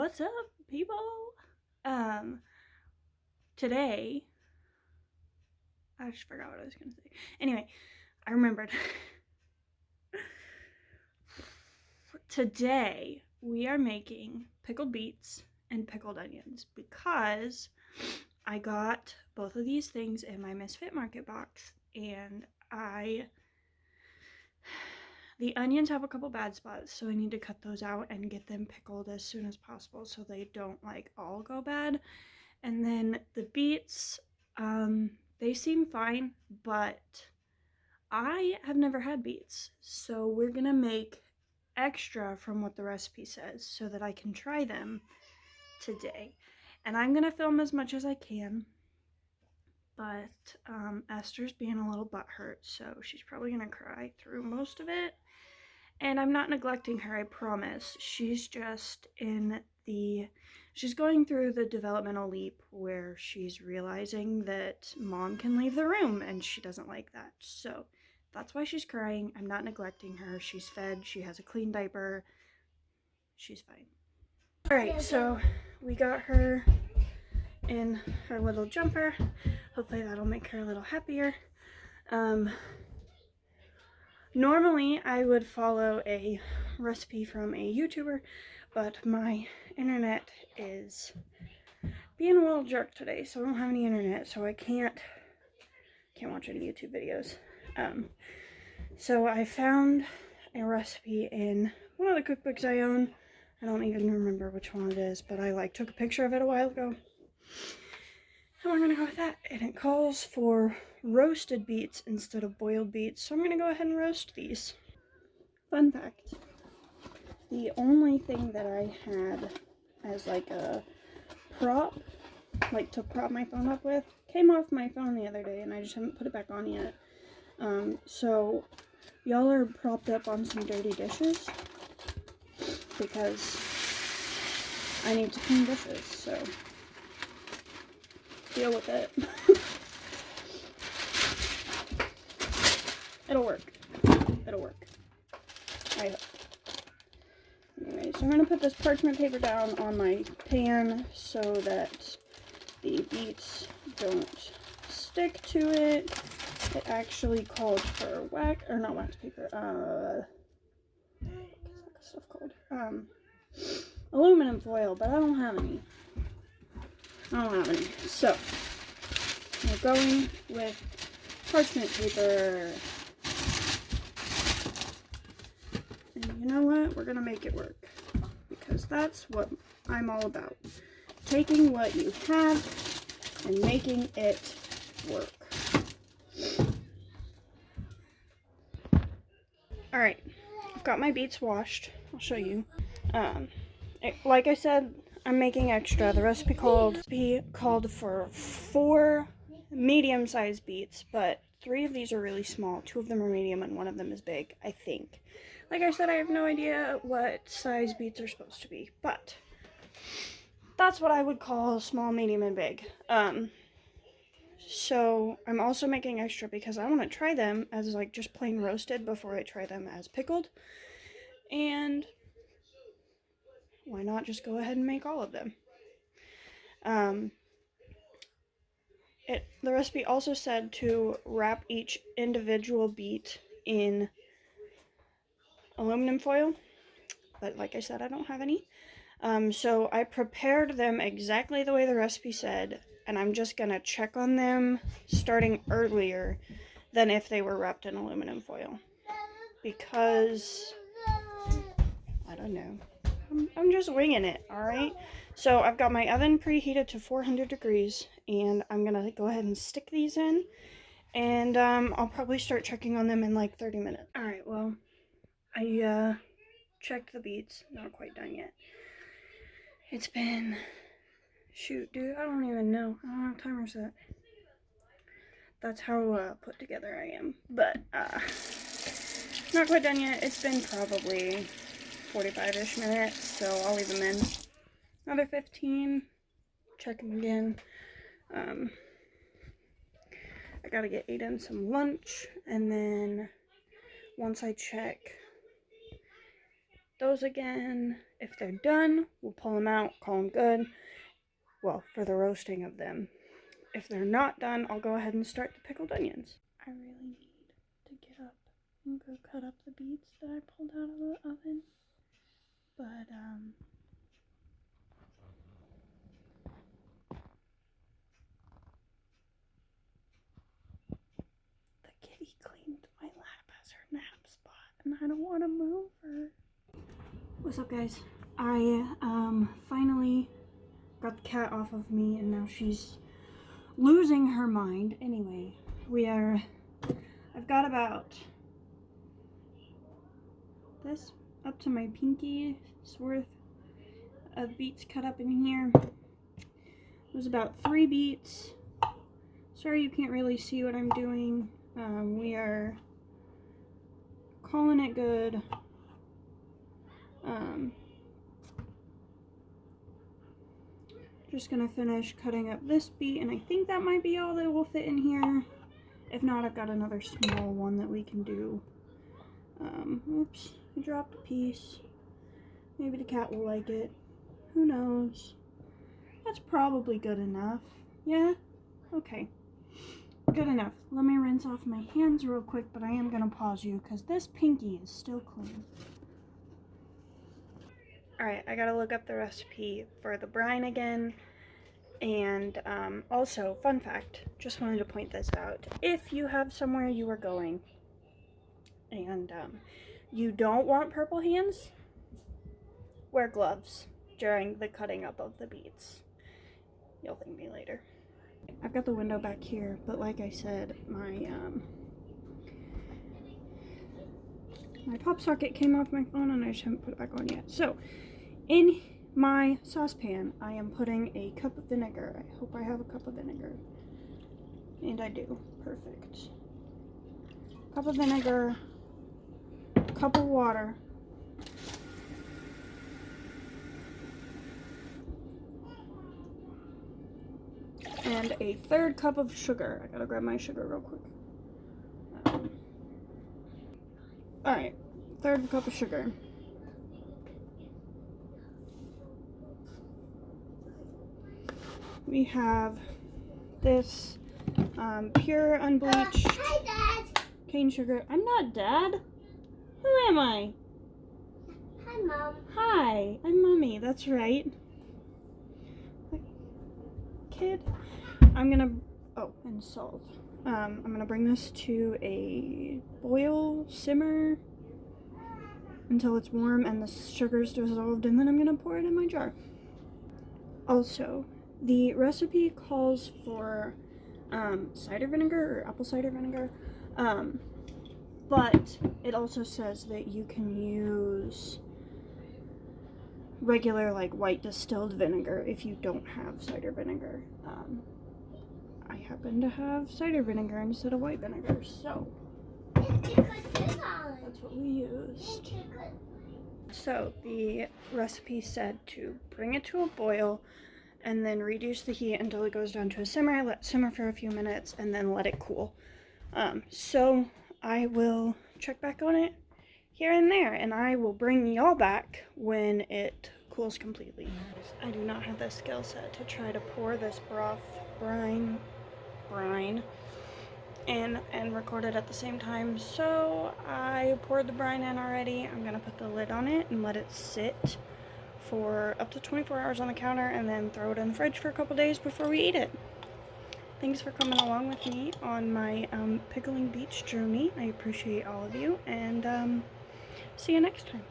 What's up, people? Today, I just forgot what I was gonna say. Anyway, I remembered. Today, we are making pickled beets and pickled onions because I got both of these things in my Misfit Market box, and the onions have a couple bad spots, so I need to cut those out and get them pickled as soon as possible so they don't all go bad. And then the beets, they seem fine, but I have never had beets, so we're gonna make extra from what the recipe says so that I can try them today. And I'm gonna film as much as I can, but Esther's being a little butthurt, so she's probably gonna cry through most of it. And I'm not neglecting her, I promise. She's just she's going through the developmental leap where she's realizing that mom can leave the room, and she doesn't like that. So that's why she's crying. I'm not neglecting her. She's fed. She has a clean diaper. She's fine. Alright, so we got her in her little jumper. Hopefully that'll make her a little happier. Normally, I would follow a recipe from a YouTuber, but my internet is being a little jerk today, so I don't have any internet, so I can't watch any YouTube videos. So I found a recipe in one of the cookbooks I own. I don't even remember which one it is, but I took a picture of it a while ago. And we're gonna go with that. And it calls for roasted beets instead of boiled beets, so I'm gonna go ahead and roast these. Fun fact, the only thing that I had as a prop, to prop my phone up with, came off my phone the other day, and I just haven't put it back on yet. So y'all are propped up on some dirty dishes because I need to clean dishes, so deal with it. It'll work. It'll work. I hope. Anyway, so I'm going to put this parchment paper down on my pan so that the beets don't stick to it. It actually called for not wax paper, what's that stuff called? Aluminum foil, but I don't have any. So, we're going with parchment paper. And you know what? We're gonna make it work, because that's what I'm all about. Taking what you have and making it work. Alright, I've got my beets washed. I'll show you. Like I said, I'm making extra. The recipe called for 4 medium-sized beets, but 3 of these are really small. 2 of them are medium and 1 of them is big, I think. Like I said, I have no idea what size beets are supposed to be, but that's what I would call small, medium, and big. So I'm also making extra because I want to try them as just plain roasted before I try them as pickled. And why not just go ahead and make all of them? The recipe also said to wrap each individual beet in aluminum foil, but like I said, I don't have any. So I prepared them exactly the way the recipe said, and I'm just gonna check on them starting earlier than if they were wrapped in aluminum foil, because I don't know. I'm just winging it, alright? So I've got my oven preheated to 400 degrees, and I'm gonna go ahead and stick these in, and I'll probably start checking on them in 30 minutes. Alright, well, I checked the beets. Not quite done yet. It's been, shoot, dude, I don't even know. I don't have a timer set. That's how put together I am. But not quite done yet. It's been probably 45-ish minutes, so I'll leave them in. Another 15. Check them again. I gotta get Aiden some lunch, and then once I check those again. If they're done, we'll pull them out, call them good. Well, for the roasting of them. If they're not done, I'll go ahead and start the pickled onions. I really need to get up and go cut up the beets that I pulled out of the oven. But, the kitty cleaned my lap as her nap spot, and I don't want to move her. What's up, guys? I, finally got the cat off of me, and now she's losing her mind. Anyway, I've got about this up to my pinky's worth of beets cut up in here. It was about 3 beets. Sorry you can't really see what I'm doing. We are calling it good. Just gonna finish cutting up this beet, and I think that might be all that will fit in here. If not, I've got another small one that we can do. Oops, I dropped a piece. Maybe the cat will like it. Who knows? That's probably good enough. Yeah? Okay. Good enough. Let me rinse off my hands real quick, but I am gonna pause you because this pinky is still clean. Alright, I gotta look up the recipe for the brine again. And also, fun fact, just wanted to point this out. If you have somewhere you are going and you don't want purple hands, wear gloves during the cutting up of the beets. You'll thank me later. I've got the window back here, but like I said, my pop socket came off my phone and I just haven't put it back on yet. So, in my saucepan, I am putting a cup of vinegar. I hope I have a cup of vinegar. And I do. Perfect. Cup of vinegar, cup of water, and a 1/3 cup of sugar. I gotta grab my sugar real quick. Alright, 1/3 cup of sugar. We have this pure unbleached cane sugar. I'm not Dad. Who am I? Hi, Mom. Hi, I'm Mommy. That's right. Kid. I'm gonna. Oh, and salt. I'm gonna bring this to a boil, simmer until it's warm and the sugar's dissolved, and then I'm gonna pour it in my jar. Also, the recipe calls for cider vinegar or apple cider vinegar, but it also says that you can use regular, like, white distilled vinegar if you don't have cider vinegar. I happen to have cider vinegar instead of white vinegar, so that's what we used. So the recipe said to bring it to a boil and then reduce the heat until it goes down to a simmer, let it simmer for a few minutes, and then let it cool. So I will check back on it here and there, and I will bring y'all back when it cools completely. I do not have the skill set to try to pour this brine in and record it at the same time, so I poured the brine in already. I'm gonna put the lid on it and let it sit for up to 24 hours on the counter and then throw it in the fridge for a couple days before we eat it. Thanks for coming along with me on my pickling beets journey. I appreciate all of you, and see you next time.